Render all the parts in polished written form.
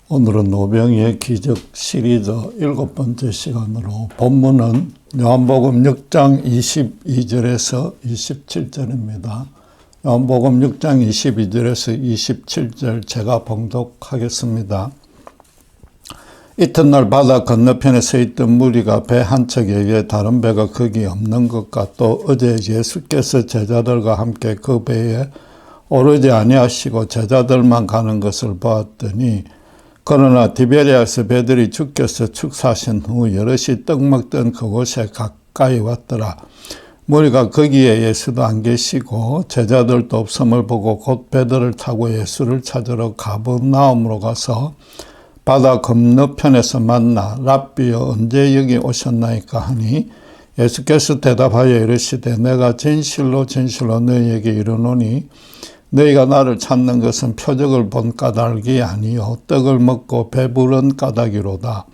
오늘은 오병이의 기적 시리즈 7번째 시간으로 본문은 요한복음 6장 22절에서 27절입니다. 요한복음 6장 22절에서 27절 제가 봉독하겠습니다. 이튿날 바다 건너편에 서 있던 무리가 배 한 척에게 다른 배가 거기 없는 것과 또 어제 예수께서 제자들과 함께 그 배에 오르지 아니하시고 제자들만 가는 것을 보았더니 그러나 디베리아스 배들이 주께서 축사하신 후 여럿이 떡 먹던 그곳에 가까이 왔더라. 무리가 거기에 예수도 안 계시고 제자들도 없음을 보고 곧 배들을 타고 예수를 찾으러 가버나움으로 가서 바다 건너편에서 만나 랍비여 언제 여기 오셨나이까 하니 예수께서 대답하여 이르시되 내가 진실로 진실로 너희에게 이르노니 너희가 나를 찾는 것은 표적을 본 까닭이 아니요 떡을 먹고 배부른 까닭이로다.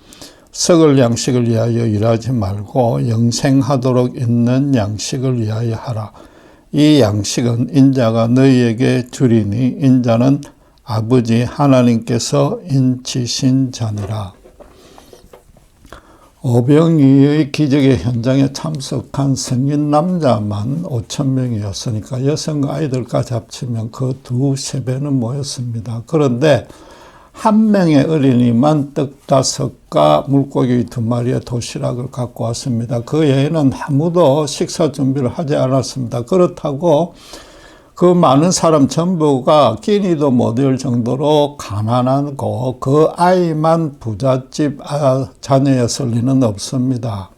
썩을 양식을 위하여 일하지 말고 영생하도록 있는 양식을 위하여 하라. 이 양식은 인자가 너희에게 주리니 인자는 아버지 하나님께서 인치신 자니라. 오병이의 기적의 현장에 참석한 성인 남자만 5,000명이었으니까 여성과 아이들까지 합치면 그 두세 배는 모였습니다. 그런데 한 명의 어린이만 떡 5과 물고기 2마리의 도시락을 갖고 왔습니다. 그 외에는 아무도 식사 준비를 하지 않았습니다. 그렇다고 그 많은 사람 전부가 끼니도 못 이을 정도로 가난하고 그 아이만 부잣집 자녀였을 리는 없습니다.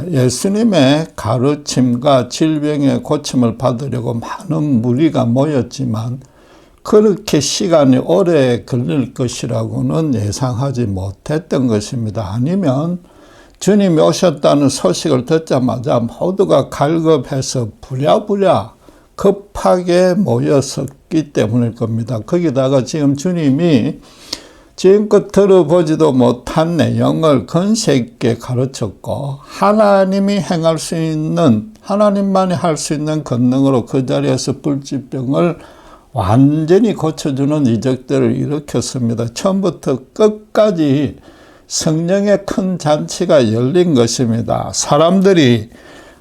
예수님의 가르침과 질병의 고침을 받으려고 많은 무리가 모였지만 그렇게 시간이 오래 걸릴 것이라고는 예상하지 못했던 것입니다. 아니면 주님이 오셨다는 소식을 듣자마자 모두가 갈급해서 부랴부랴 급하게 모였었기 때문일 겁니다. 거기다가 지금 주님이 지금껏 들어보지도 못한 내용을 권세 있게 가르쳤고 하나님이 행할 수 있는, 하나님만이 할 수 있는 권능으로 그 자리에서 불치병을 완전히 고쳐주는 이적들을 일으켰습니다. 처음부터 끝까지 성령의 큰 잔치가 열린 것입니다. 사람들이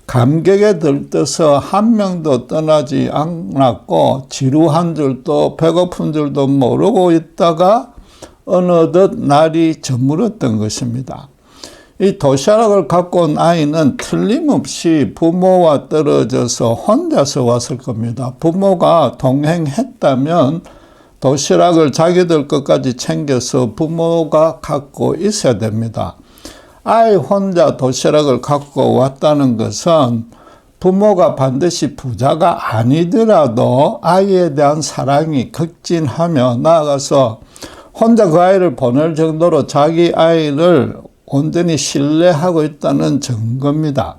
감격에 들떠서 한 명도 떠나지 않았고 지루한 줄도 배고픈 줄도 모르고 있다가 어느덧 날이 저물었던 것입니다. 이 도시락을 갖고 온 아이는 틀림없이 부모와 떨어져서 혼자서 왔을 겁니다. 부모가 동행했다면 도시락을 자기들 것까지 챙겨서 부모가 갖고 있어야 됩니다. 아이 혼자 도시락을 갖고 왔다는 것은 부모가 반드시 부자가 아니더라도 아이에 대한 사랑이 극진하며 나아가서 혼자 그 아이를 보낼 정도로 자기 아이를 온전히 신뢰하고 있다는 증거입니다.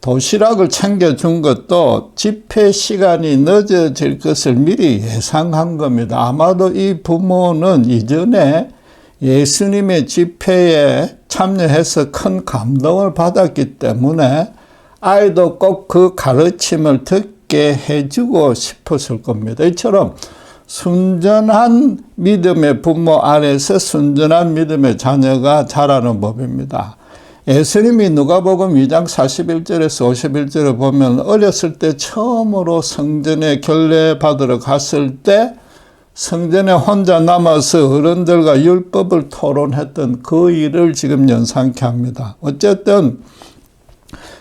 도시락을 챙겨준 것도 집회 시간이 늦어질 것을 미리 예상한 겁니다. 아마도 이 부모는 이전에 예수님의 집회에 참여해서 큰 감동을 받았기 때문에 아이도 꼭 그 가르침을 듣게 해주고 싶었을 겁니다. 이처럼 순전한 믿음의 부모 아래서 순전한 믿음의 자녀가 자라는 법입니다. 예수님이 누가복음 2장 41절에서 51절을 보면 어렸을 때 처음으로 성전에 결례 받으러 갔을 때 성전에 혼자 남아서 어른들과 율법을 토론했던 그 일을 지금 연상케 합니다. 어쨌든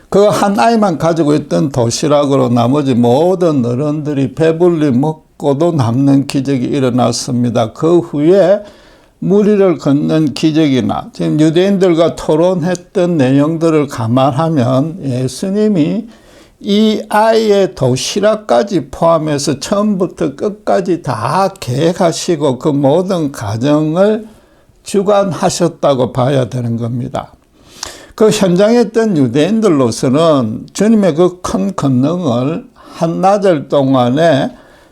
그 한 아이만 가지고 있던 도시락으로 나머지 모든 어른들이 배불리 먹고도 남는 기적이 일어났습니다. 그 후에 무리를 걷는 기적이나 지금 유대인들과 토론했던 내용들을 감안하면 예수님이 이 아이의 도시락까지 포함해서 처음부터 끝까지 다 계획하시고 그 모든 과정을 주관하셨다고 봐야 되는 겁니다. 그 현장에 있던 유대인들로서는 주님의 그 큰 권능을 한나절 동안에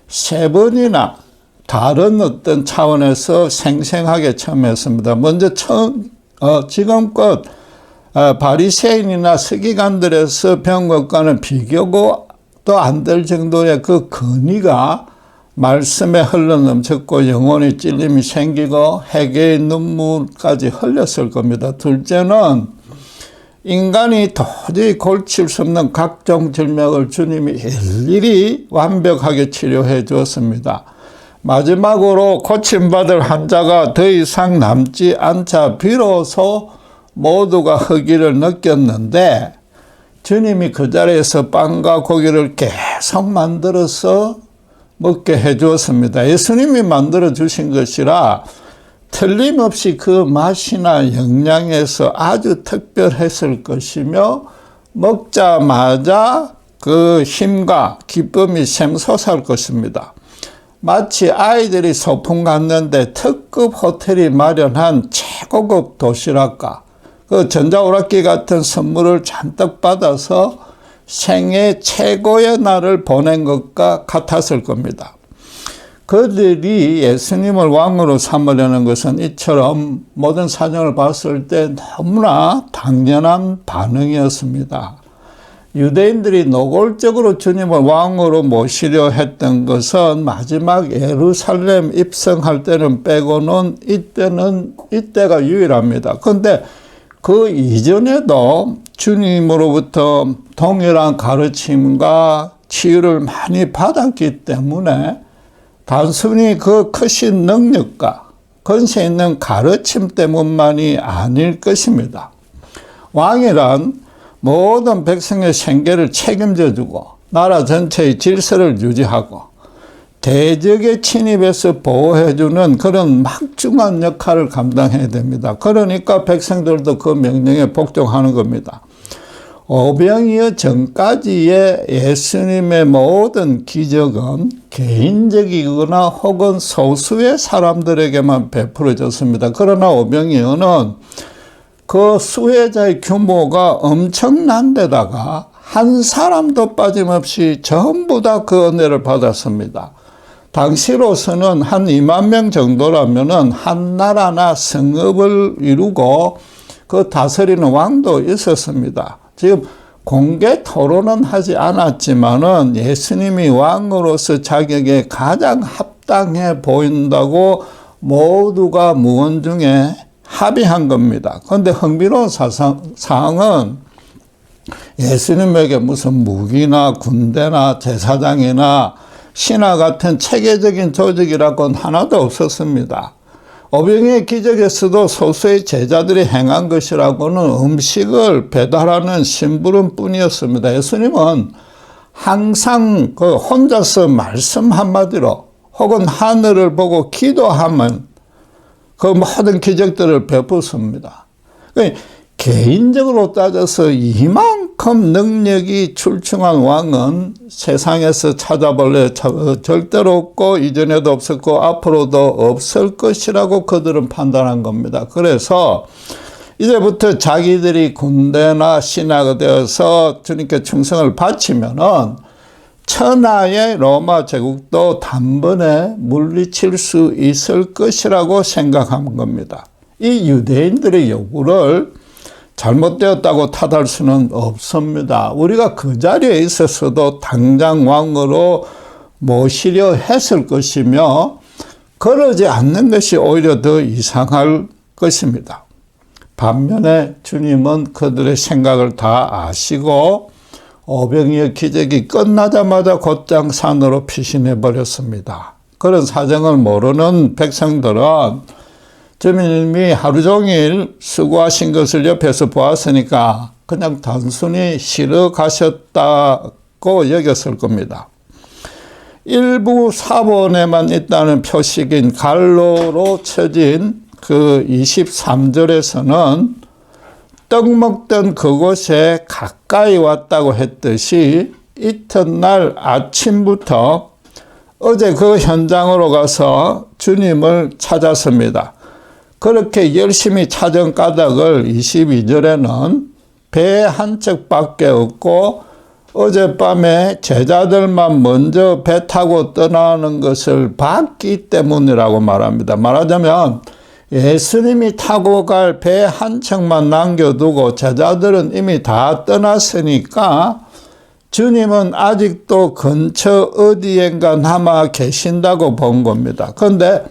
3번이나 다른 어떤 차원에서 생생하게 체험했습니다. 먼저 지금껏 바리새인이나 서기관들에서 배운 것과는 비교도 안 될 정도의 그 권위가 말씀에 흘러넘쳤고 영혼의 찔림이 생기고 회개의 눈물까지 흘렸을 겁니다. 둘째는 인간이 도저히 고칠 수 없는 각종 질병을 주님이 일일이 완벽하게 치료해 주었습니다. 마지막으로 고침받을 환자가 더 이상 남지 않자 비로소 모두가 허기를 느꼈는데 주님이 그 자리에서 빵과 고기를 계속 만들어서 먹게 해 주었습니다. 예수님이 만들어 주신 것이라 틀림없이 그 맛이나 영양에서 아주 특별했을 것이며 먹자마자 그 힘과 기쁨이 샘솟을 것입니다. 마치 아이들이 소풍 갔는데 특급 호텔이 마련한 최고급 도시락과 그 전자오락기 같은 선물을 잔뜩 받아서 생애 최고의 날을 보낸 것과 같았을 겁니다. 그들이 예수님을 왕으로 삼으려는 것은 이처럼 모든 사정을 봤을 때 너무나 당연한 반응이었습니다. 유대인들이 노골적으로 주님을 왕으로 모시려 했던 것은 마지막 예루살렘 입성할 때는 빼고는 이때가 유일합니다. 그런데 그 이전에도 주님으로부터 동일한 가르침과 치유를 많이 받았기 때문에 단순히 그 크신 능력과 권세 있는 가르침 때문만이 아닐 것입니다. 왕이란 모든 백성의 생계를 책임져 주고 나라 전체의 질서를 유지하고 대적의 침입에서 보호해 주는 그런 막중한 역할을 감당해야 됩니다. 그러니까 백성들도 그 명령에 복종하는 겁니다. 오병이어 전까지의 예수님의 모든 기적은 개인적이거나 혹은 소수의 사람들에게만 베풀어졌습니다. 그러나 오병이어는 그 수혜자의 규모가 엄청난 데다가 한 사람도 빠짐없이 전부 다 그 은혜를 받았습니다. 당시로서는 한 2만 명 정도라면은 한 나라나 성읍을 이루고 그 다스리는 왕도 있었습니다. 지금 공개 토론은 하지 않았지만은 예수님이 왕으로서 자격에 가장 합당해 보인다고 모두가 무언중에 합의한 겁니다. 그런데 흥미로운 사항은 예수님에게 무슨 무기나 군대나 제사장이나 신하 같은 체계적인 조직이라고는 하나도 없었습니다. 오병이의 기적에서도 소수의 제자들이 행한 것이라고는 음식을 배달하는 심부름뿐이었습니다. 예수님은 항상 그 혼자서 말씀 한마디로 혹은 하늘을 보고 기도하면 그 모든 기적들을 베푸습니다. 개인적으로 따져서 이만큼 능력이 출중한 왕은 세상에서 찾아볼래 절대로 없고 이전에도 없었고 앞으로도 없을 것이라고 그들은 판단한 겁니다. 그래서 이제부터 자기들이 군대나 신하가 되어서 주님께 충성을 바치면은 천하의 로마 제국도 단번에 물리칠 수 있을 것이라고 생각한 겁니다. 이 유대인들의 요구를 잘못되었다고 탓할 수는 없습니다. 우리가 그 자리에 있었어도 당장 왕으로 모시려 했을 것이며 그러지 않는 것이 오히려 더 이상할 것입니다. 반면에 주님은 그들의 생각을 다 아시고 오병이의 기적이 끝나자마자 곧장 산으로 피신해 버렸습니다. 그런 사정을 모르는 백성들은 주님이 하루 종일 수고하신 것을 옆에서 보았으니까 그냥 단순히 쉬러 가셨다고 여겼을 겁니다. 일부 사본에만 있다는 표식인 갈로로 쳐진 그 23절에서는 떡 먹던 그곳에 가까이 왔다고 했듯이 이튿날 아침부터 어제 그 현장으로 가서 주님을 찾았습니다. 그렇게 열심히 찾은 까닭을 22절에는 배 한 척밖에 없고 어젯밤에 제자들만 먼저 배 타고 떠나는 것을 봤기 때문이라고 말합니다. 말하자면 예수님이 타고 갈 배 한 척만 남겨두고 제자들은 이미 다 떠났으니까 주님은 아직도 근처 어디엔가 남아 계신다고 본 겁니다. 그런데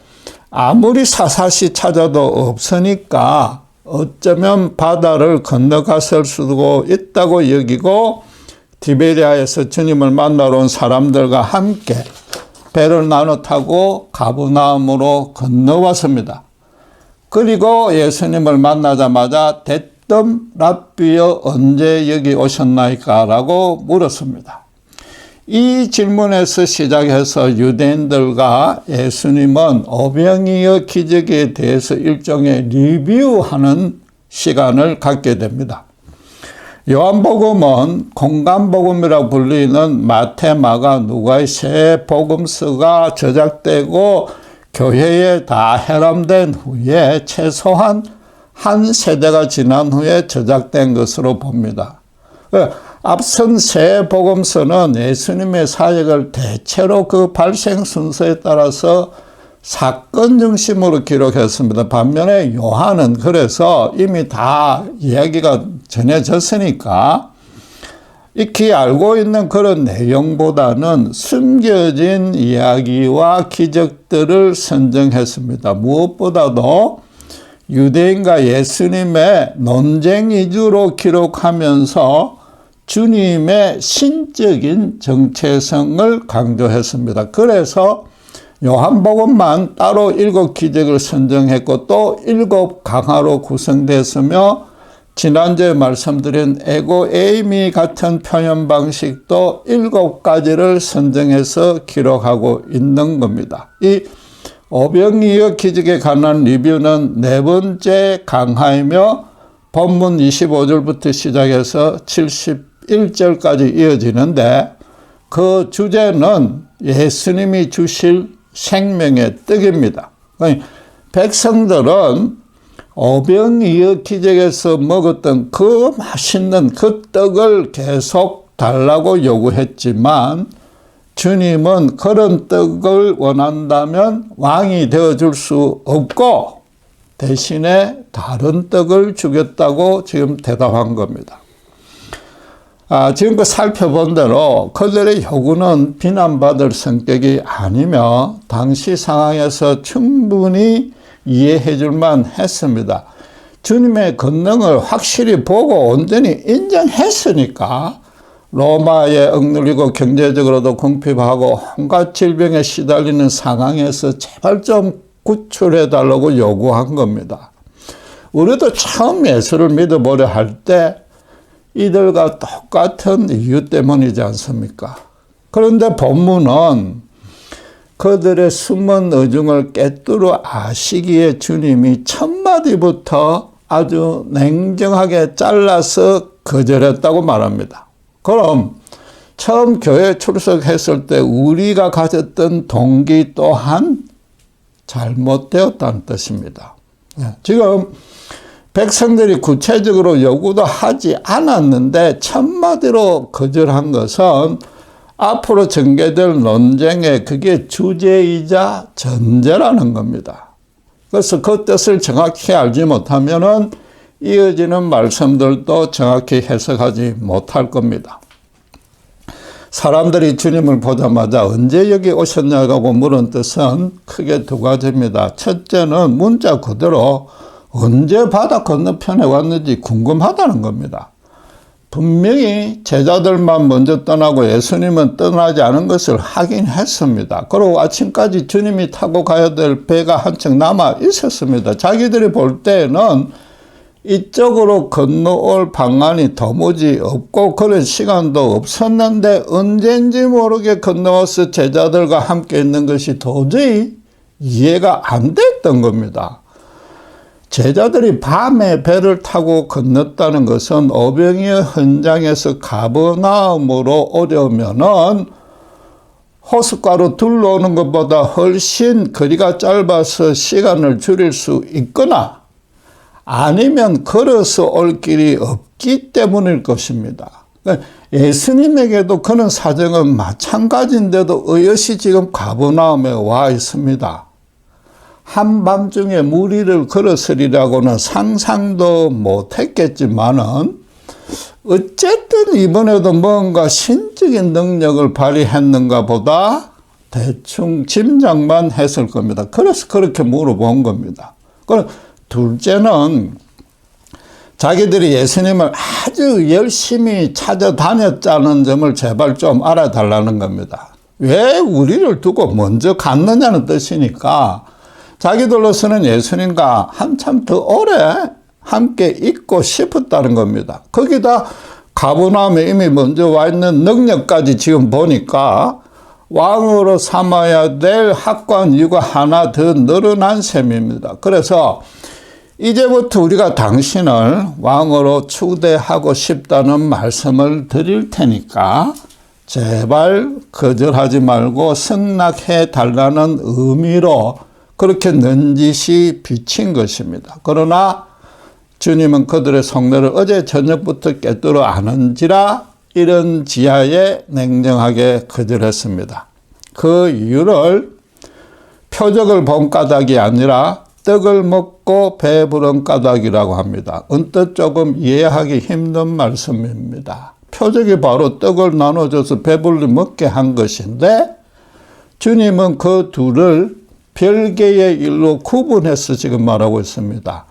아무리 사사시 찾아도 없으니까 어쩌면 바다를 건너갔을 수도 있다고 여기고 디베리아에서 주님을 만나러 온 사람들과 함께 배를 나눠 타고 가버나움으로 건너왔습니다. 그리고 예수님을 만나자마자 대뜸 랍비여 언제 여기 오셨나이까? 라고 물었습니다. 이 질문에서 시작해서 유대인들과 예수님은 오병이어 기적에 대해서 일종의 리뷰하는 시간을 갖게 됩니다. 요한복음은 공간복음이라고 불리는 마태, 마가, 누가의 세 복음서가 저작되고 교회에 다 해람된 후에 최소한 한 세대가 지난 후에 저작된 것으로 봅니다. 앞선 세 복음서는 예수님의 사역을 대체로 그 발생 순서에 따라서 사건 중심으로 기록했습니다. 반면에 요한은 그래서 이미 다 이야기가 전해졌으니까 익히 알고 있는 그런 내용보다는 숨겨진 이야기와 기적들을 선정했습니다. 무엇보다도 유대인과 예수님의 논쟁 위주로 기록하면서 주님의 신적인 정체성을 강조했습니다. 그래서 요한복음만 따로 7 기적을 선정했고 또 7 강화로 구성됐으며 지난주에 말씀드린 에고 에이미 같은 표현 방식도 7가지를 선정해서 기록하고 있는 겁니다. 이 오병이어 기적에 관한 리뷰는 4번째 강화이며 본문 25절부터 시작해서 71절까지 이어지는데 그 주제는 예수님이 주실 생명의 떡입니다. 백성들은 오병이어 기적에서 먹었던 그 맛있는 그 떡을 계속 달라고 요구했지만 주님은 그런 떡을 원한다면 왕이 되어줄 수 없고 대신에 다른 떡을 주겠다고 지금 대답한 겁니다. 지금껏 살펴본 대로 그들의 요구는 비난받을 성격이 아니며 당시 상황에서 충분히 이해해 줄만 했습니다. 주님의 권능을 확실히 보고 온전히 인정했으니까 로마에 억눌리고 경제적으로도 궁핍하고 온갖 질병에 시달리는 상황에서 제발 좀 구출해 달라고 요구한 겁니다. 우리도 처음 예수를 믿어보려 할 때 이들과 똑같은 이유 때문이지 않습니까? 그런데 본문은 그들의 숨은 의중을 꿰뚫어 아시기에 주님이 첫 마디부터 아주 냉정하게 잘라서 거절했다고 말합니다. 그럼 처음 교회에 출석했을 때 우리가 가졌던 동기 또한 잘못되었다는 뜻입니다. 지금 백성들이 구체적으로 요구도 하지 않았는데 첫마디로 거절한 것은 앞으로 전개될 논쟁의 그게 주제이자 전제라는 겁니다. 그래서 그 뜻을 정확히 알지 못하면은 이어지는 말씀들도 정확히 해석하지 못할 겁니다. 사람들이 주님을 보자마자 언제 여기 오셨냐고 물은 뜻은 크게 2가지입니다. 첫째는 문자 그대로 언제 바다 건너편에 왔는지 궁금하다는 겁니다. 분명히 제자들만 먼저 떠나고 예수님은 떠나지 않은 것을 확인했습니다. 그리고 아침까지 주님이 타고 가야 될 배가 한척 남아 있었습니다. 자기들이 볼 때는 이쪽으로 건너올 방안이 도무지 없고 그런 시간도 없었는데 언젠지 모르게 건너와서 제자들과 함께 있는 것이 도저히 이해가 안 됐던 겁니다. 제자들이 밤에 배를 타고 건넜다는 것은 오병이어 현장에서 가버나움으로 오려면은 호숫가로 둘러오는 것보다 훨씬 거리가 짧아서 시간을 줄일 수 있거나 아니면 걸어서 올 길이 없기 때문일 것입니다. 예수님에게도 그런 사정은 마찬가지인데도 의엿이 지금 가버나움에 와 있습니다. 한밤중에 무리를 걸었으리라고는 상상도 못했겠지만은 어쨌든 어쨌든 이번에도 뭔가 신적인 능력을 발휘했는가 보다 대충 짐작만 했을 겁니다. 그래서 그렇게 물어본 겁니다. 그럼 둘째는 자기들이 예수님을 아주 열심히 찾아다녔다는 점을 제발 좀 알아달라는 겁니다. 왜 우리를 두고 먼저 갔느냐는 뜻이니까 자기들로서는 예수님과 한참 더 오래 함께 있고 싶었다는 겁니다. 거기다 가버나움에 이미 먼저 와 있는 능력까지 지금 보니까 왕으로 삼아야 될 확고한 이유가 하나 더 늘어난 셈입니다. 그래서 이제부터 우리가 당신을 왕으로 추대하고 싶다는 말씀을 드릴 테니까 제발 거절하지 말고 승낙해 달라는 의미로 그렇게 넌지시 비친 것입니다. 그러나 주님은 그들의 속내를 어제 저녁부터 꿰뚫어 아는지라 이런 지하에 냉정하게 거절했습니다. 그 이유를 표적을 본 까닭이 아니라 떡을 먹고 배부른 까닭이라고 합니다. 언뜻 조금 이해하기 힘든 말씀입니다. 표적이 바로 떡을 나눠줘서 배불리 먹게 한 것인데 주님은 그 둘을 별개의 일로 구분해서 지금 말하고 있습니다.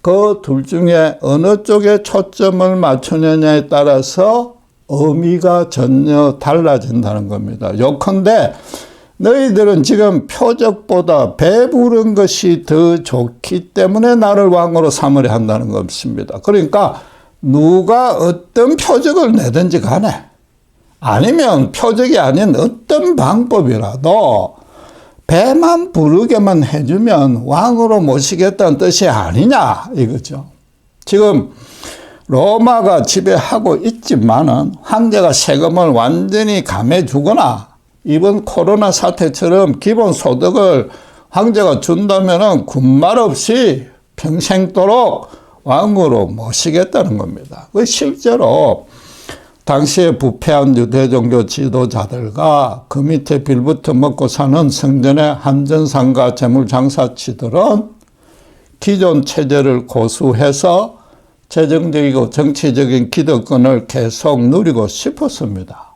그 둘 중에 어느 쪽에 초점을 맞추느냐에 따라서 의미가 전혀 달라진다는 겁니다. 요컨대 너희들은 지금 표적보다 배부른 것이 더 좋기 때문에 나를 왕으로 삼으려 한다는 것입니다. 그러니까 누가 어떤 표적을 내든지 간에 아니면 표적이 아닌 어떤 방법이라도 배만 부르게만 해주면 왕으로 모시겠다는 뜻이 아니냐 이거죠. 지금 로마가 지배하고 있지만은 황제가 세금을 완전히 감해주거나 이번 코로나 사태처럼 기본소득을 황제가 준다면은 군말 없이 평생도록 왕으로 모시겠다는 겁니다. 실제로 당시에 부패한 유대종교 지도자들과 그 밑에 빌부터 먹고 사는 성전의 한전상가 재물장사치들은 기존 체제를 고수해서 재정적이고 정치적인 기득권을 계속 누리고 싶었습니다.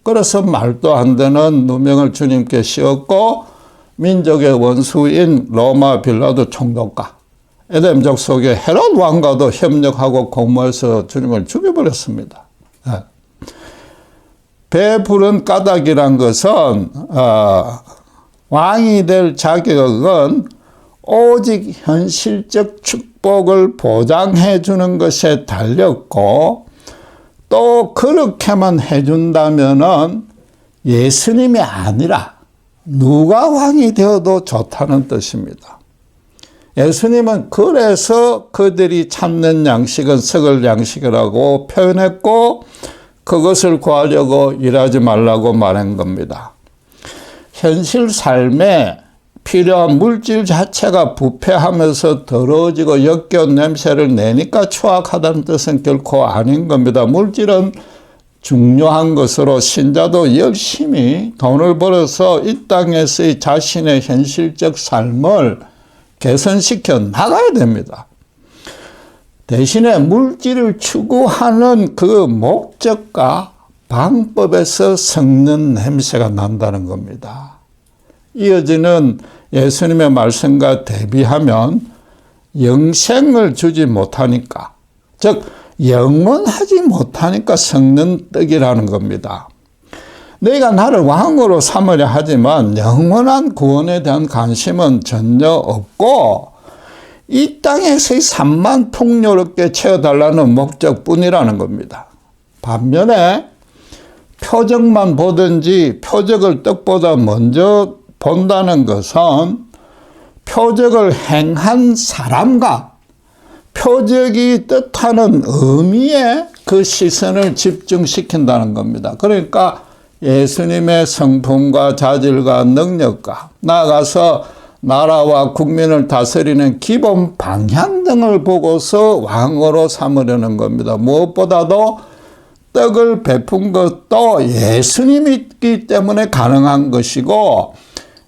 그래서 말도 안 되는 누명을 주님께 씌웠고 민족의 원수인 로마 빌라도 총독과 에덴 족속의 헤롯 왕과도 협력하고 공모해서 주님을 죽여버렸습니다. 배부른 까닭이란 것은 왕이 될 자격은 오직 현실적 축복을 보장해 주는 것에 달렸고 또 그렇게만 해준다면은 예수님이 아니라 누가 왕이 되어도 좋다는 뜻입니다. 예수님은 그래서 그들이 찾는 양식은 썩을 양식이라고 표현했고 그것을 구하려고 일하지 말라고 말한 겁니다. 현실 삶에 필요한 물질 자체가 부패하면서 더러워지고 역겨운 냄새를 내니까 추악하다는 뜻은 결코 아닌 겁니다. 물질은 중요한 것으로 신자도 열심히 돈을 벌어서 이 땅에서의 자신의 현실적 삶을 개선시켜 나가야 됩니다. 대신에 물질을 추구하는 그 목적과 방법에서 썩는 냄새가 난다는 겁니다. 이어지는 예수님의 말씀과 대비하면 영생을 주지 못하니까, 즉 영원하지 못하니까 썩는 떡이라는 겁니다. 너희가 나를 왕으로 삼으려 하지만 영원한 구원에 대한 관심은 전혀 없고 이 땅에서의 삶만 풍요롭게 채워달라는 목적뿐이라는 겁니다. 반면에 표적만 보든지 표적을 떡보다 먼저 본다는 것은 표적을 행한 사람과 표적이 뜻하는 의미에 그 시선을 집중시킨다는 겁니다. 그러니까 예수님의 성품과 자질과 능력과 나아가서 나라와 국민을 다스리는 기본 방향 등을 보고서 왕으로 삼으려는 겁니다. 무엇보다도 떡을 베푼 것도 예수님이 있기 때문에 가능한 것이고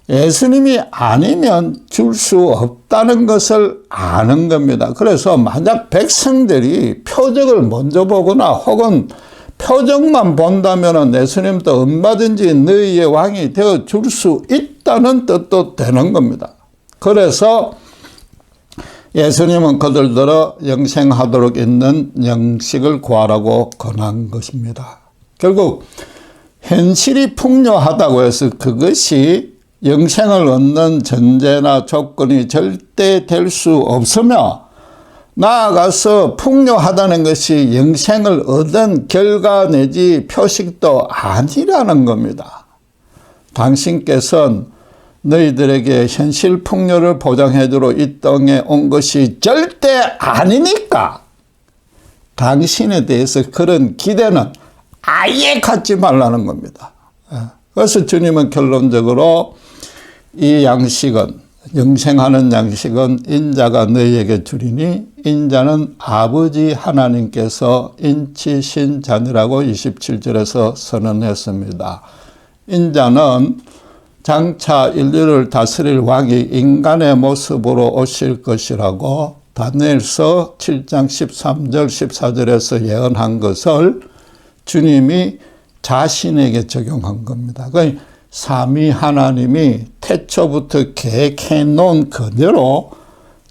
예수님이 아니면 줄 수 없다는 것을 아는 겁니다. 그래서 만약 백성들이 표적을 먼저 보거나 혹은 표적만 본다면 예수님도 얼마든지 너희의 왕이 되어 줄 수 있다는 뜻도 되는 겁니다. 그래서 예수님은 그들더러 영생하도록 있는 영식을 구하라고 권한 것입니다. 결국 현실이 풍요하다고 해서 그것이 영생을 얻는 전제나 조건이 절대 될 수 없으며, 나아가서 풍요하다는 것이 영생을 얻은 결과 내지 표식도 아니라는 겁니다. 당신께서는 너희들에게 현실 풍요를 보장해주러 이 땅에 온 것이 절대 아니니까 당신에 대해서 그런 기대는 아예 갖지 말라는 겁니다. 그래서 주님은 결론적으로 이 양식은, 영생하는 양식은 인자가 너희에게 주리니 인자는 아버지 하나님께서 인치신 자니라고 27절에서 선언했습니다. 인자는 장차 인류를 다스릴 왕이 인간의 모습으로 오실 것이라고 다니엘서 7장 13절 14절에서 예언한 것을 주님이 자신에게 적용한 겁니다. 그러니까 삼위 하나님이 태초부터 계획해 놓은 그대로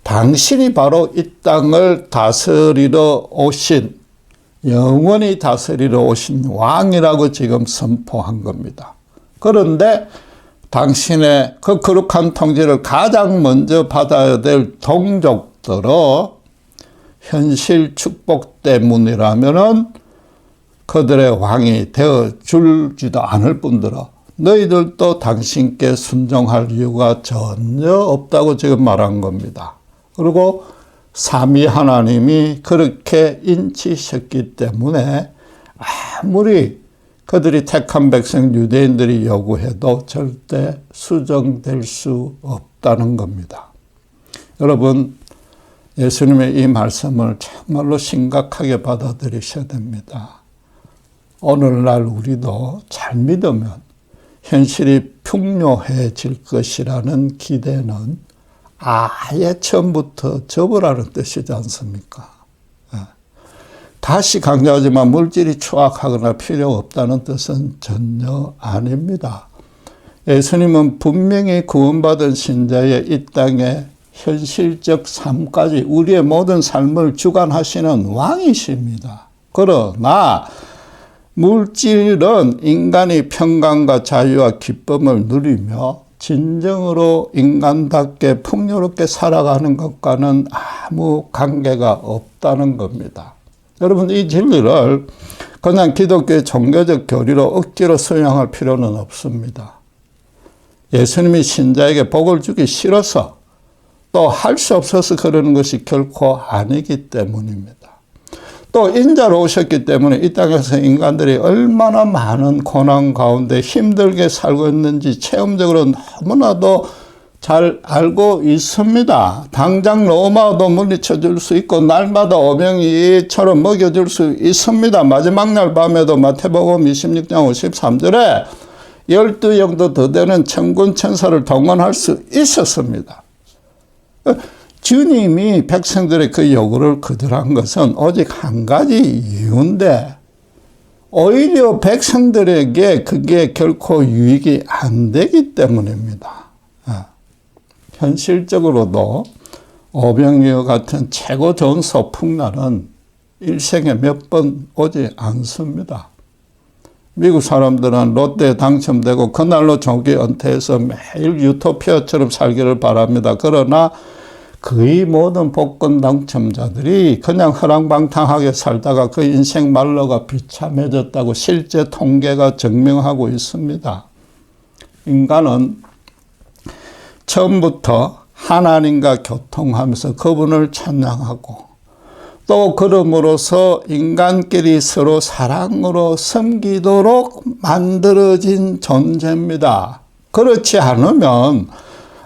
당신이 바로 이 땅을 다스리러 오신, 영원히 다스리러 오신 왕이라고 지금 선포한 겁니다. 그런데 당신의 그 거룩한 통치를 가장 먼저 받아야 될 동족들은 현실 축복 때문이라면은 그들의 왕이 되어 줄지도 않을 뿐더러 너희들도 당신께 순종할 이유가 전혀 없다고 지금 말한 겁니다. 그리고 삼위 하나님이 그렇게 인치셨기 때문에 아무리 그들이 택한 백성 유대인들이 요구해도 절대 수정될 수 없다는 겁니다. 여러분, 예수님의 이 말씀을 정말로 심각하게 받아들이셔야 됩니다. 오늘날 우리도 잘 믿으면 현실이 풍요해질 것이라는 기대는 아예 처음부터 접으라는 뜻이지 않습니까? 다시 강조하지만 물질이 추악하거나 필요 없다는 뜻은 전혀 아닙니다. 예수님은 분명히 구원받은 신자의 이 땅의 현실적 삶까지 우리의 모든 삶을 주관하시는 왕이십니다. 그러나 물질은 인간이 평강과 자유와 기쁨을 누리며 진정으로 인간답게 풍요롭게 살아가는 것과는 아무 관계가 없다는 겁니다. 여러분, 이 진리를 그냥 기독교의 종교적 교리로 억지로 수용할 필요는 없습니다. 예수님이 신자에게 복을 주기 싫어서 또 할 수 없어서 그러는 것이 결코 아니기 때문입니다. 또 인자로 오셨기 때문에 이 땅에서 인간들이 얼마나 많은 고난 가운데 힘들게 살고 있는지 체험적으로 너무나도 잘 알고 있습니다. 당장 로마도 물리쳐 줄 수 있고 날마다 오병이처럼 먹여줄 수 있습니다. 마지막 날 밤에도 마태복음 26장 53절에 12영도 더 되는 천군 천사를 동원할 수 있었습니다. 주님이 백성들의 그 요구를 거절한 것은 오직 한 가지 이유인데 오히려 백성들에게 그게 결코 유익이 안 되기 때문입니다. 현실적으로도 오병이어 같은 최고 좋은 소풍날은 일생에 몇 번 오지 않습니다. 미국 사람들은 롯데에 당첨되고 그날로 조기 은퇴해서 매일 유토피아처럼 살기를 바랍니다. 그러나 거의 모든 복권 당첨자들이 그냥 허랑방탕하게 살다가 그 인생 말로가 비참해졌다고 실제 통계가 증명하고 있습니다. 인간은 처음부터 하나님과 교통하면서 그분을 찬양하고 또 그럼으로써 인간끼리 서로 사랑으로 섬기도록 만들어진 존재입니다. 그렇지 않으면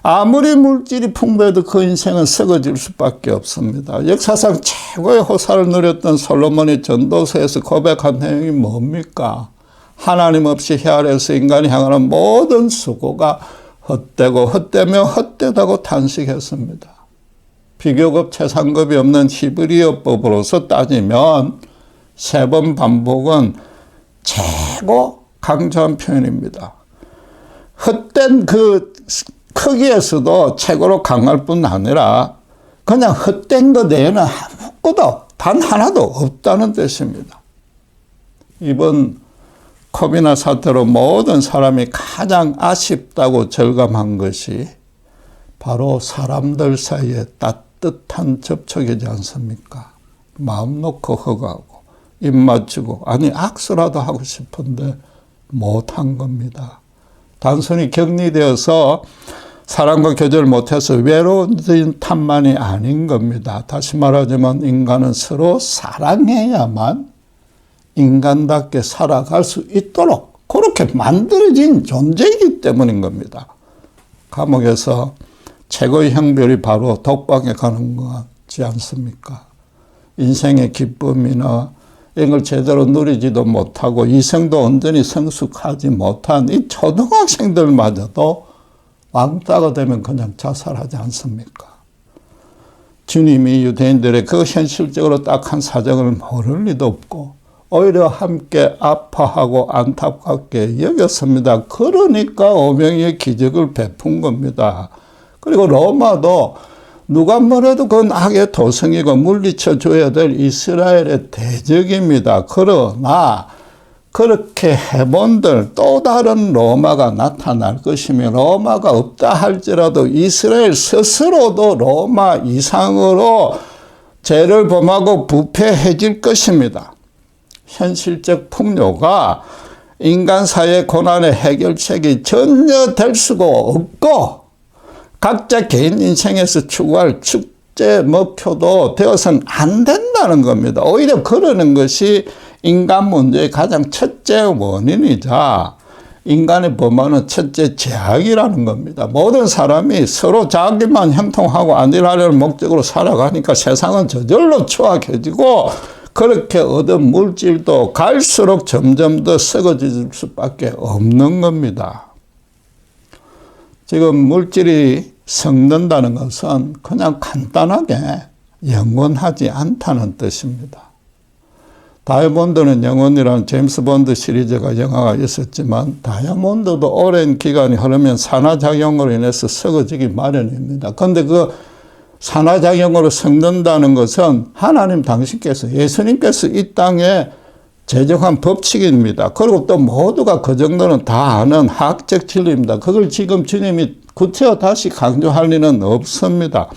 아무리 물질이 풍부해도 그 인생은 썩어질 수밖에 없습니다. 역사상 최고의 호사를 누렸던 솔로몬이 전도서에서 고백한 내용이 뭡니까? 하나님 없이 헤아려서 인간이 향하는 모든 수고가 헛되고 헛되며 헛되다고 탄식했습니다. 비교급 최상급이 없는 히브리어법으로서 따지면 3번 반복은 최고 강조한 표현입니다. 헛된 그 크기에서도 최고로 강할 뿐 아니라 그냥 헛된 것 외에는 아무것도 단 하나도 없다는 뜻입니다. 이번 코비나 사태로 모든 사람이 가장 아쉽다고 절감한 것이 바로 사람들 사이에 따뜻한 접촉이지 않습니까? 마음 놓고 허가하고 입 맞추고 아니 악수라도 하고 싶은데 못한 겁니다. 단순히 격리되어서 사람과 교제를 못해서 외로운 탓만이 아닌 겁니다. 다시 말하자면 인간은 서로 사랑해야만 인간답게 살아갈 수 있도록 그렇게 만들어진 존재이기 때문인 겁니다. 감옥에서 최고의 형벌이 바로 독방에 가는 거지 않습니까? 인생의 기쁨이나 이런 걸 제대로 누리지도 못하고 이성도 온전히 성숙하지 못한 이 초등학생들마저도 왕따가 되면 그냥 자살하지 않습니까? 주님이 유대인들의 그 현실적으로 딱한 사정을 모를 리도 없고 오히려 함께 아파하고 안타깝게 여겼습니다. 그러니까 오병이의 기적을 베푼 겁니다. 그리고 로마도 누가 뭐래도 그건 악의 도성이고 물리쳐 줘야 될 이스라엘의 대적입니다. 그러나 그렇게 해본들 또 다른 로마가 나타날 것이며 로마가 없다 할지라도 이스라엘 스스로도 로마 이상으로 죄를 범하고 부패해질 것입니다. 현실적 풍요가 인간 사회의 고난의 해결책이 전혀 될 수가 없고 각자 개인 인생에서 추구할 축제 목표도 되어서는 안 된다는 겁니다. 오히려 그러는 것이 인간 문제의 가장 첫째 원인이자 인간의 범하는 첫째 죄악이라는 겁니다. 모든 사람이 서로 자기만 형통하고 안일하려는 목적으로 살아가니까 세상은 저절로 추악해지고 그렇게 얻은 물질도 갈수록 점점 더 썩어질 수밖에 없는 겁니다. 지금 물질이 썩는다는 것은 그냥 간단하게 영원하지 않다는 뜻입니다. 다이아몬드는 영원이라는 제임스 본드 시리즈가 영화가 있었지만 다이아몬드도 오랜 기간이 흐르면 산화작용으로 인해서 썩어지기 마련입니다. 그런데 그 산화작용으로 썩는다는 것은 하나님 당신께서 예수님께서 이 땅에 제정한 법칙입니다. 그리고 또 모두가 그 정도는 다 아는 학적 진리입니다. 그걸 지금 주님이 구체화 다시 강조할 리는 없습니다.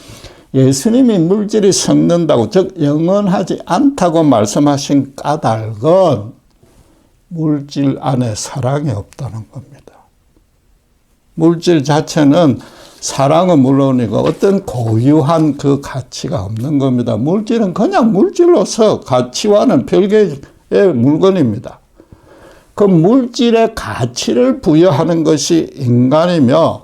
예수님이 물질이 썩는다고 즉 영원하지 않다고 말씀하신 까닭은 물질 안에 사랑이 없다는 겁니다. 물질 자체는 사랑은 물론이고 어떤 고유한 그 가치가 없는 겁니다. 물질은 그냥 물질로서 가치와는 별개의 물건입니다. 그 물질의 가치를 부여하는 것이 인간이며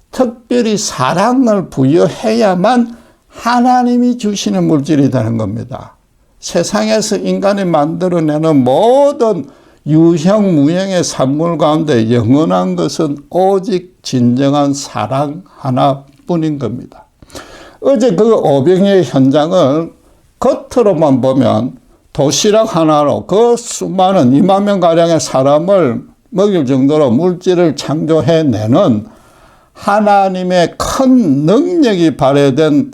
특별히 사랑을 부여해야만 하나님이 주시는 물질이 되는 겁니다. 세상에서 인간이 만들어내는 모든 유형 무형의 산물 가운데 영원한 것은 오직 진정한 사랑 하나뿐인 겁니다. 어제 그 오병이의 현장을 겉으로만 보면 도시락 하나로 그 수많은 2만 명가량의 사람을 먹일 정도로 물질을 창조해내는 하나님의 큰 능력이 발휘된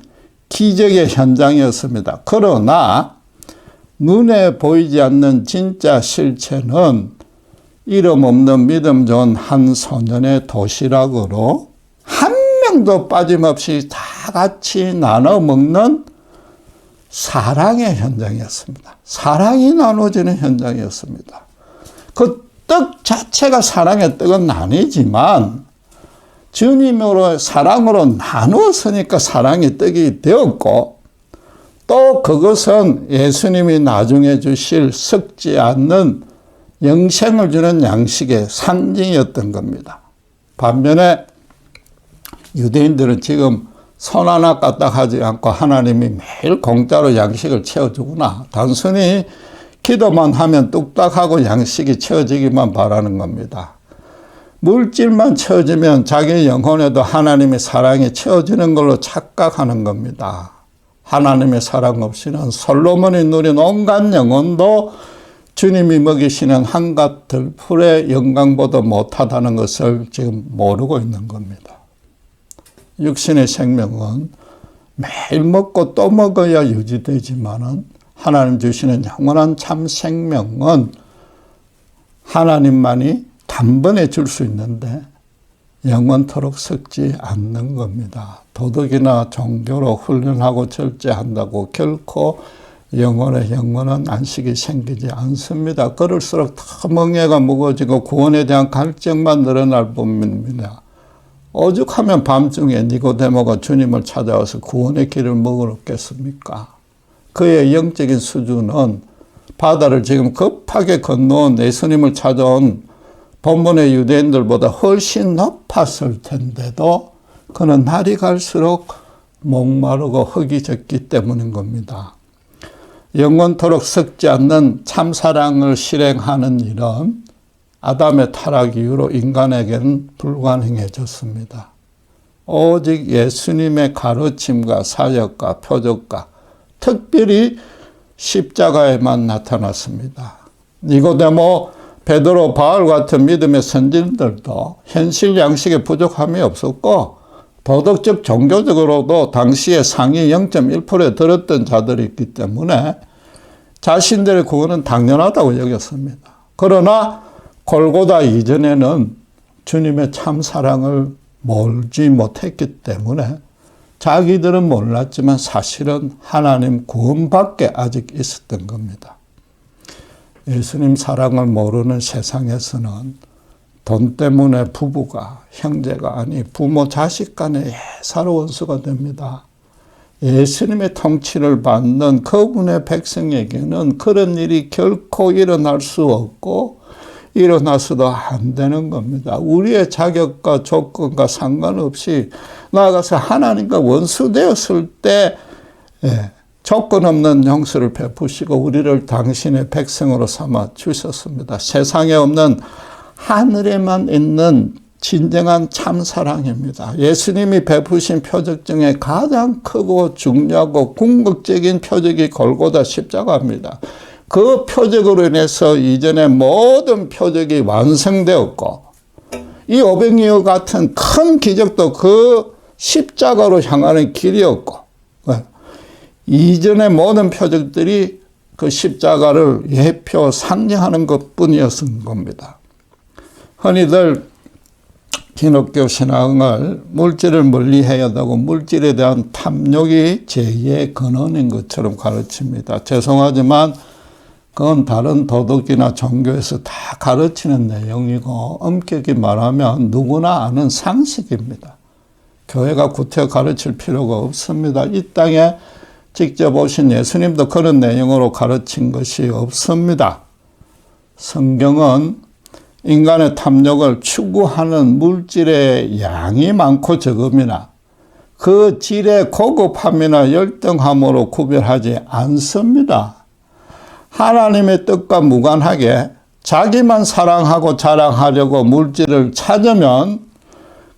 기적의 현장이었습니다. 그러나 눈에 보이지 않는 진짜 실체는 이름 없는 믿음 좋은 한 소년의 도시락으로 한 명도 빠짐없이 다 같이 나눠 먹는 사랑의 현장이었습니다. 사랑이 나눠지는 현장이었습니다. 그 떡 자체가 사랑의 떡은 아니지만 주님으로 사랑으로 나누었으니까 사랑의 떡이 되었고 또 그것은 예수님이 나중에 주실 썩지 않는 영생을 주는 양식의 상징이었던 겁니다. 반면에 유대인들은 지금 손 하나 까딱하지 않고 하나님이 매일 공짜로 양식을 채워주구나. 단순히 기도만 하면 뚝딱하고 양식이 채워지기만 바라는 겁니다. 물질만 채워지면 자기 영혼에도 하나님의 사랑이 채워지는 걸로 착각하는 겁니다. 하나님의 사랑 없이는 솔로몬이 누린 온갖 영혼도 주님이 먹이시는 한갓 들풀의 영광보다 못하다는 것을 지금 모르고 있는 겁니다. 육신의 생명은 매일 먹고 또 먹어야 유지되지만은 하나님 주시는 영원한 참 생명은 하나님만이 단번에 줄 수 있는데 영원토록 썩지 않는 겁니다. 도덕이나 종교로 훈련하고 절제한다고 결코 영혼은 안식이 생기지 않습니다. 그럴수록 더 멍에가 무거워지고 구원에 대한 갈증만 늘어날 뿐입니다. 오죽하면 밤중에 니고데모가 주님을 찾아와서 구원의 길을 먹으겠습니까? 그의 영적인 수준은 바다를 지금 급하게 건너온 예수님을 찾아온 본문의 유대인들보다 훨씬 높았을 텐데도 그는 날이 갈수록 목마르고 흙이 졌기 때문인 겁니다. 영원토록 썩지 않는 참사랑을 실행하는 일은 아담의 타락 이후로 인간에게는 불가능해졌습니다. 오직 예수님의 가르침과 사역과 표적과 특별히 십자가에만 나타났습니다. 니고데모, 베드로, 바울 같은 믿음의 선진들도 현실 양식에 부족함이 없었고 도덕적 종교적으로도 당시에 상위 0.1%에 들었던 자들이 있기 때문에 자신들의 구원은 당연하다고 여겼습니다. 그러나 골고다 이전에는 주님의 참사랑을 몰지 못했기 때문에 자기들은 몰랐지만 사실은 하나님 구원밖에 아직 있었던 겁니다. 예수님 사랑을 모르는 세상에서는 돈 때문에 부부가, 형제가 아니 부모 자식 간의 예사로 원수가 됩니다. 예수님의 통치를 받는 그분의 백성에게는 그런 일이 결코 일어날 수 없고 일어나서도 안 되는 겁니다. 우리의 자격과 조건과 상관없이 나아가서 하나님과 원수되었을 때 조건 없는 용서를 베푸시고 우리를 당신의 백성으로 삼아 주셨습니다. 세상에 없는 하늘에만 있는 진정한 참사랑입니다. 예수님이 베푸신 표적 중에 가장 크고 중요하고 궁극적인 표적이 골고다 십자가입니다. 그 표적으로 인해서 이전의 모든 표적이 완성되었고 이 오병이어 같은 큰 기적도 그 십자가로 향하는 길이었고 이전의 모든 표적들이 그 십자가를 예표 상징하는 것뿐이었던 겁니다. 흔히들 기독교 신앙을 물질을 멀리해야 하고 물질에 대한 탐욕이 제2의 근원인 것처럼 가르칩니다. 죄송하지만 그건 다른 도덕이나 종교에서 다 가르치는 내용이고 엄격히 말하면 누구나 아는 상식입니다. 교회가 구태여 가르칠 필요가 없습니다. 이 땅에 직접 오신 예수님도 그런 내용으로 가르친 것이 없습니다. 성경은 인간의 탐욕을 추구하는 물질의 양이 많고 적음이나 그 질의 고급함이나 열등함으로 구별하지 않습니다. 하나님의 뜻과 무관하게 자기만 사랑하고 자랑하려고 물질을 찾으면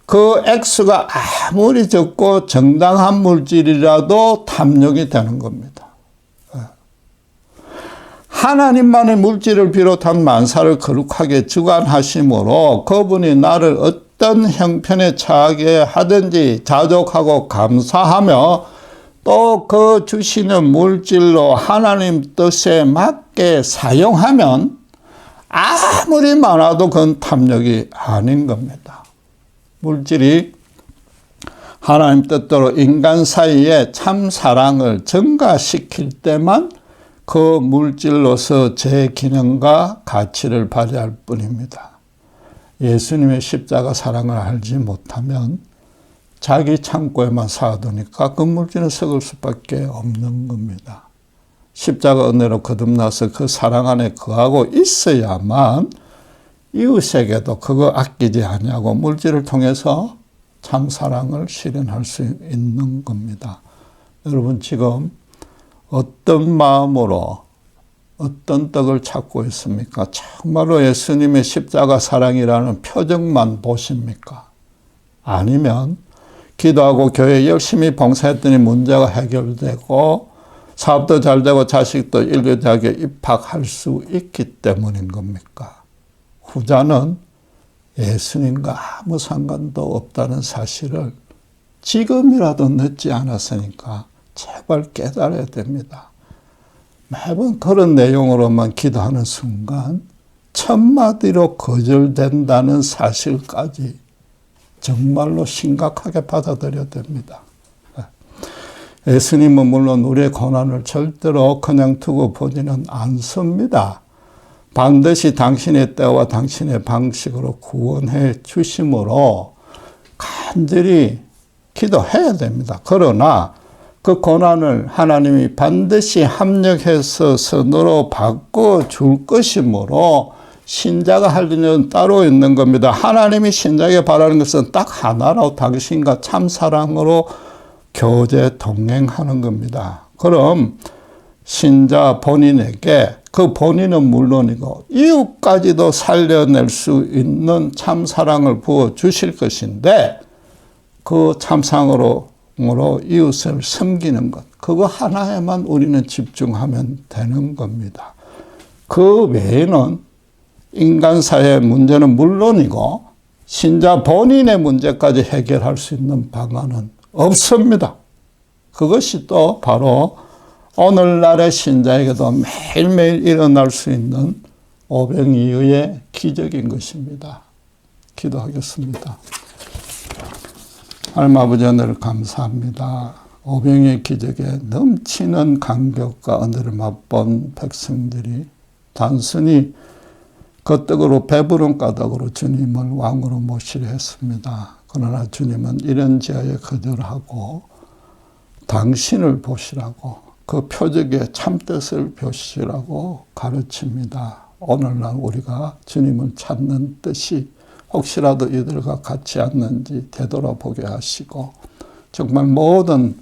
그 액수가 아무리 적고 정당한 물질이라도 탐욕이 되는 겁니다. 하나님만의 물질을 비롯한 만사를 거룩하게 주관하심으로 그분이 나를 어떤 형편에 처하게 하든지 자족하고 감사하며 또 그 주시는 물질로 하나님 뜻에 맞게 사용하면 아무리 많아도 그건 탐욕이 아닌 겁니다. 물질이 하나님 뜻대로 인간 사이에 참 사랑을 증가시킬 때만 그 물질로서 제 기능과 가치를 발휘할 뿐입니다. 예수님의 십자가 사랑을 알지 못하면 자기 창고에만 쌓아두니까 그 물질은 썩을 수밖에 없는 겁니다. 십자가 은혜로 거듭나서 그 사랑 안에 거하고 있어야만 이웃에게도 그거 아끼지 아니하고 물질을 통해서 참 사랑을 실현할 수 있는 겁니다. 여러분 지금 어떤 마음으로 어떤 떡을 찾고 있습니까? 정말로 예수님의 십자가 사랑이라는 표정만 보십니까? 아니면 기도하고 교회 열심히 봉사했더니 문제가 해결되고 사업도 잘 되고 자식도 일거대학에 입학할 수 있기 때문인 겁니까? 후자는 예수님과 아무 상관도 없다는 사실을 지금이라도 늦지 않았으니까 제발 깨달아야 됩니다. 매번 그런 내용으로만 기도하는 순간 첫마디로 거절된다는 사실까지 정말로 심각하게 받아들여야 됩니다. 예수님은 물론 우리의 고난을 절대로 그냥 두고 보지는 않습니다. 반드시 당신의 때와 당신의 방식으로 구원해 주심으로 간절히 기도해야 됩니다. 그러나 그 고난을 하나님이 반드시 합력해서 선으로 바꿔줄 것이므로 신자가 할 일은 따로 있는 겁니다. 하나님이 신자에게 바라는 것은 딱 하나로 당신과 참사랑으로 교제 동행하는 겁니다. 그럼 신자 본인에게 그 본인은 물론이고 이웃까지도 살려낼 수 있는 참사랑을 부어주실 것인데 그 참사랑으로 이웃을 섬기는 것, 그거 하나에만 우리는 집중하면 되는 겁니다. 그 외에는 인간사회의 문제는 물론이고 신자 본인의 문제까지 해결할 수 있는 방안은 없습니다. 그것이 또 바로 오늘날의 신자에게도 매일매일 일어날 수 있는 오병이어의 기적인 것입니다. 기도하겠습니다. 하나님 아버지 오늘 감사합니다. 오병이어의 기적에 넘치는 감격과 은혜를 맛본 백성들이 단순히 그 떡으로 배부른 까닭으로 주님을 왕으로 모시려 했습니다. 그러나 주님은 이런 지하에 거절하고 당신을 보시라고 그 표적의 참뜻을 보시라고 가르칩니다. 오늘날 우리가 주님을 찾는 뜻이 혹시라도 이들과 같지 않는지 되돌아보게 하시고 정말 모든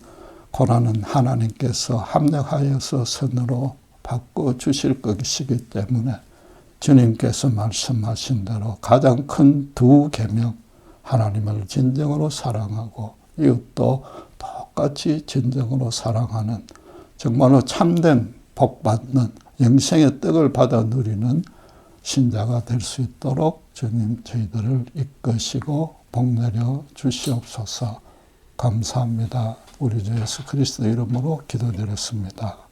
고난은 하나님께서 합력하여서 선으로 바꿔주실 것이기 때문에 주님께서 말씀하신 대로 가장 큰 두 계명, 하나님을 진정으로 사랑하고 이웃도 똑같이 진정으로 사랑하는 정말로 참된 복받는 영생의 떡을 받아 누리는 신자가 될 수 있도록 주님 저희들을 이끄시고 복내려 주시옵소서. 감사합니다. 우리 주 예수 그리스도 이름으로 기도드렸습니다.